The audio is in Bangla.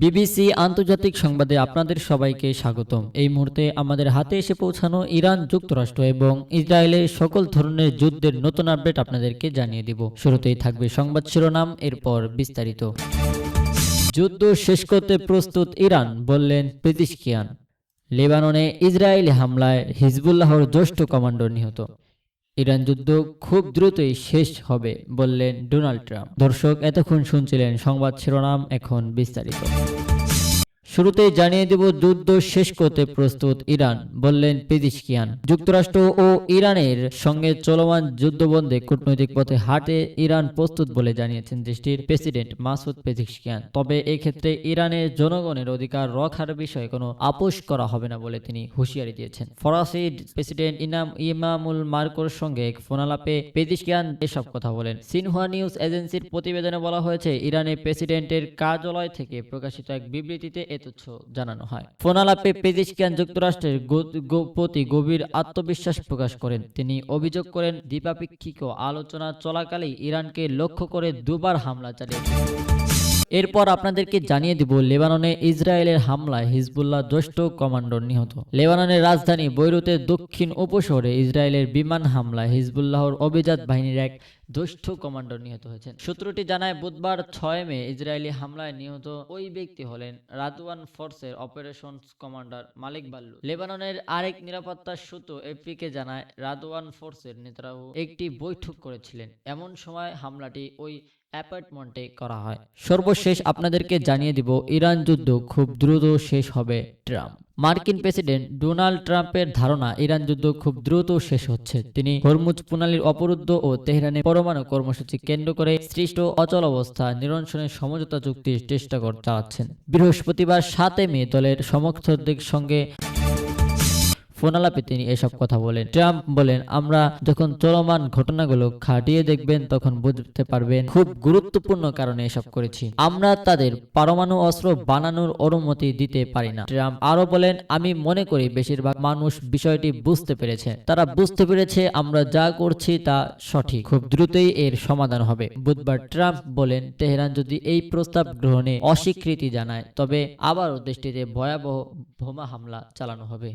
বিবিসি আন্তর্জাতিক সংবাদে আপনাদের সবাইকে স্বাগতম। এই মুহূর্তে আমাদের হাতে এসে পৌঁছানো ইরান, যুক্তরাষ্ট্র এবং ইসরায়েলের সকল ধরনের যুদ্ধের নতুন আপডেট আপনাদেরকে জানিয়ে দিব। শুরুতেই থাকবে সংবাদ শিরোনাম, এরপর বিস্তারিত। যুদ্ধ শেষ করতে প্রস্তুত ইরান, বললেন পেজিশকিয়ান। লেবাননে ইসরায়েলি হামলায় হিজবুল্লাহর জ্যেষ্ঠ কমান্ডার নিহত। ইরান যুদ্ধ খুব দ্রুতই শেষ হবে, বললেন ডোনাল্ড ট্রাম্প। দর্শক, এতক্ষণ শুনছিলেন সংবাদ শিরোনাম, এখন বিস্তারিত। শুরুতেই জানিয়ে দেব, যুদ্ধ শেষ করতে প্রস্তুত ইরান, বললেন পেজিশকিয়ান। যুক্তরাষ্ট্র ও ইরানের সঙ্গে চলমান যুদ্ধবন্ধে কূটনৈতিক পথে হাঁটতে ইরান প্রস্তুত বলে জানিয়েছেন দেশটির প্রেসিডেন্ট মাসুদ পেজিশকিয়ান। তবে এক্ষেত্রে ইরানের জনগণের অধিকার রক্ষার বিষয়ে কোনো আপোষ করা হবে না বলে তিনি হুঁশিয়ারি দিয়েছেন। ফরাসি প্রেসিডেন্ট ইমামুল মার্কোর সঙ্গে এক ফোনালাপে পেজিশকিয়ান এসব কথা বলেন। সিনহুয়া নিউজ এজেন্সির প্রতিবেদনে বলা হয়েছে, ইরানের প্রেসিডেন্টের কার্যালয় থেকে প্রকাশিত এক বিবৃতিতে তথ্য জানানো হয়। ফোনালাপে পেজিশকিয়ান যুক্তরাষ্ট্রের প্রতি গভীর আত্মবিশ্বাস প্রকাশ করেন। তিনি অভিযোগ করেন, দ্বিপাক্ষিক আলোচনা চলাকালেই ইরানকে লক্ষ্য করে দুবার হামলা চালিয়েছে। এরপর আপনাদেরকে জানিয়ে দিব, লেবাননে ইসরায়েলের হামলায় হিজবুল্লাহ জ্যেষ্ঠ কমান্ডার নিহত। লেবাননের রাজধানী বৈরুতের দক্ষিণ উপশহরে ইসরায়েলের বিমান হামলায় হিজবুল্লাহর অভিজাত বাহিনীর এক জ্যেষ্ঠ কমান্ডার নিহত হয়েছেন। সূত্রটি জানায়, বুধবার 6 মে ইসরায়েলি হামলায় নিহত ওই ব্যক্তি হলেন রাদওয়ান ফোর্সের অপারেশনস কমান্ডার মালিক বাল্লু। লেবাননের আরেক নিরাপত্তা সূত্র এপিকে জানায়, রাদওয়ান ফোর্সের নেতারাও একটি বৈঠক করেছিলেন। এমন সময় হামলাটি ওই অ্যাপার্টমেন্টে করা হয়। সর্বশেষ আপনাদেরকে জানিয়ে দিব, ইরান যুদ্ধ খুব দ্রুত শেষ হবে, ট্রাম্প। মার্কিন প্রেসিডেন্ট ডোনাল্ড ট্রাম্পের ধারণা, ইরান যুদ্ধ খুব দ্রুত শেষ হচ্ছে। তিনি হরমুজ প্রণালীর অবরুদ্ধ ও তেহরানের পরমাণু কর্মসূচি কেন্দ্র করে সৃষ্ট অচল অবস্থা নিরসনের সমঝোতা চুক্তির চেষ্টা চালাচ্ছেন। বৃহস্পতিবার 7 মে দলের সমর্থকদের সঙ্গে ফোনালাপে তিনি এসব কথা বলেন। ট্রাম্প বলেন, আমরা যখন চলমান ঘটনাগুলো খাটিয়ে দেখবেন তখন বুঝতে পারবেন খুব গুরুত্বপূর্ণ কারণে এসব করেছি। আমরা তাদের পারমাণু অস্ত্র বানানোর অনুমতি দিতে পারি না। ট্রাম্প আরো বলেন, আমি মনে করি বেশিরভাগ মানুষ বিষয়টি বুঝতে পেরেছে। তারা বুঝতে পেরেছে আমরা যা করছি তা সঠিক। খুব দ্রুতই এর সমাধান হবে। বুধবার ট্রাম্প বলেন, তেহরান যদি এই প্রস্তাব গ্রহণে অস্বীকৃতি জানায় তবে আবারও দেশটিতে ভয়াবহ বোমা হামলা চালানো হবে।